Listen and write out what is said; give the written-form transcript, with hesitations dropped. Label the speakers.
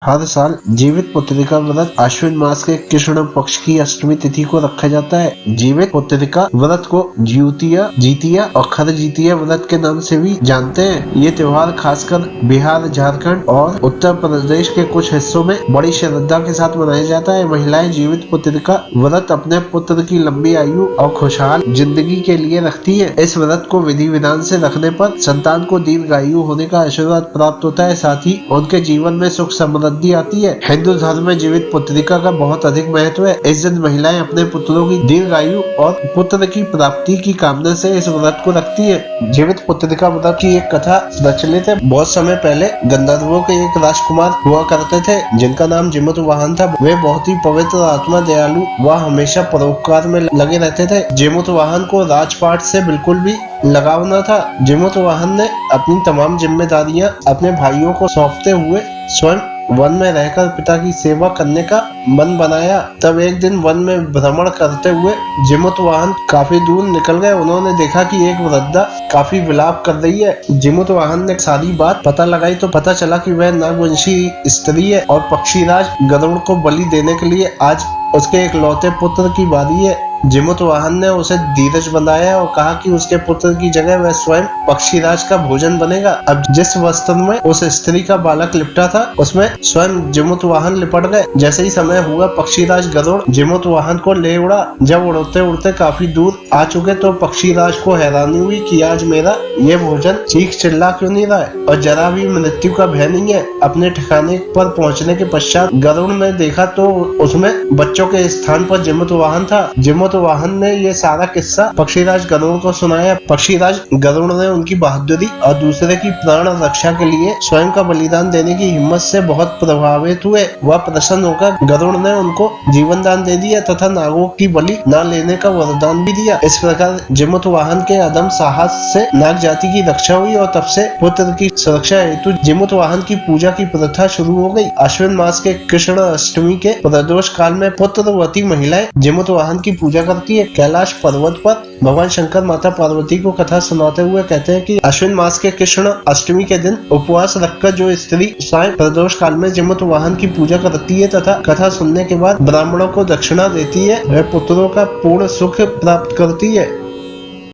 Speaker 1: हर साल जीवित पुत्रिका व्रत आश्विन मास के कृष्ण पक्ष की अष्टमी तिथि को रखा जाता है। जीवित पुत्रिका व्रत को ज्यूतिया, जीतिया और खरजीतिया व्रत के नाम से भी जानते हैं। ये त्योहार खासकर बिहार, झारखंड और उत्तर प्रदेश के कुछ हिस्सों में बड़ी श्रद्धा के साथ मनाया जाता है। महिलाएं जीवित पुत्रिका व्रत अपने पुत्र की लंबी आयु और खुशहाल जिंदगी के लिए रखती है। इस व्रत को विधि विधान से रखने पर संतान को दीर्घायु होने का आशीर्वाद प्राप्त होता है, साथ ही उनके जीवन में सुख समृद्धि आती है। हिंदू धर्म में जीवित पुत्रिका का बहुत अधिक महत्व है। इस दिन महिलाएं अपने पुत्रों की दीर्घायु और पुत्र की प्राप्ति की कामना से इस व्रत को रखती है। जीवित पुत्रिका व्रत की एक कथा प्रचलित है। बहुत समय पहले गंधर्वों के एक राजकुमार हुआ करते थे जिनका नाम जिमुतवाहन था। वे बहुत ही पवित्र आत्मा, दयालु व हमेशा परोपकार में लगे रहते थे। जिमुतवाहन को राजपाट से बिल्कुल भी लगाव न था। जिमुतवाहन ने अपनी तमाम जिम्मेदारियां अपने भाइयों को सौंपते हुए स्वयं वन में रहकर पिता की सेवा करने का मन बनाया। तब एक दिन वन में भ्रमण करते हुए जिमुतवाहन काफी दूर निकल गए। उन्होंने देखा कि एक वृद्धा काफी विलाप कर रही है। जिमुतवाहन ने सारी बात पता लगाई तो पता चला कि वह नागवंशी स्त्री है और पक्षीराज गरुड़ को बलि देने के लिए आज उसके इकलौते पुत्र की बारी है। जिमुतवाहन ने उसे धीरज बनाया और कहा कि उसके पुत्र की जगह वह स्वयं पक्षीराज का भोजन बनेगा। अब जिस वस्त्र में उस स्त्री का बालक लिपटा था उसमें स्वयं जिमुतवाहन लिपट गए। जैसे ही समय हुआ, पक्षीराज गरुड़ जिमुतवाहन को ले उड़ा। जब उड़ते उड़ते काफी दूर आ चुके तो पक्षीराज को हैरानी हुई कि आज मेरा ये भोजन चीख चिल्ला क्यों नहीं रहा है और जरा भी मृत्यु का भय नहीं है। अपने ठिकाने पर पहुंचने के पश्चात गरुड़ ने देखा तो उसमें बच्चों के स्थान पर जिमुतवाहन था। जिमुतवाहन ने ये सारा किस्सा पक्षीराज गरुड़ को सुनाया। पक्षीराज गरुड़ ने उनकी बहादुरी और दूसरे की प्राण रक्षा के लिए स्वयं का बलिदान देने की हिम्मत से बहुत प्रभावित हुए। वह प्रसन्न होकर गरुड़ ने उनको जीवन दान दे दिया तथा नागों की बलि न लेने का वरदान भी दिया। इस प्रकार जिमुतवाहन के अदम्य साहस से नाग जाति की रक्षा हुई और तब से पुत्र की सुरक्षा हेतु जिमुतवाहन की पूजा की प्रथा शुरू हो गई। अश्विन मास के कृष्ण अष्टमी के प्रदोष काल में पुत्रवती महिलाएं जिमुतवाहन की पूजा करती है। कैलाश पर्वत पर भगवान शंकर माता पार्वती को कथा सुनाते हुए कहते हैं कि अश्विन मास के कृष्ण अष्टमी के दिन उपवास रखकर जो स्त्री सायं प्रदोष काल में जिमुतवाहन की पूजा करती है तथा कथा सुनने के बाद ब्राह्मणों को दक्षिणा देती है, वह पुत्रों का पूर्ण सुख प्राप्त करती है।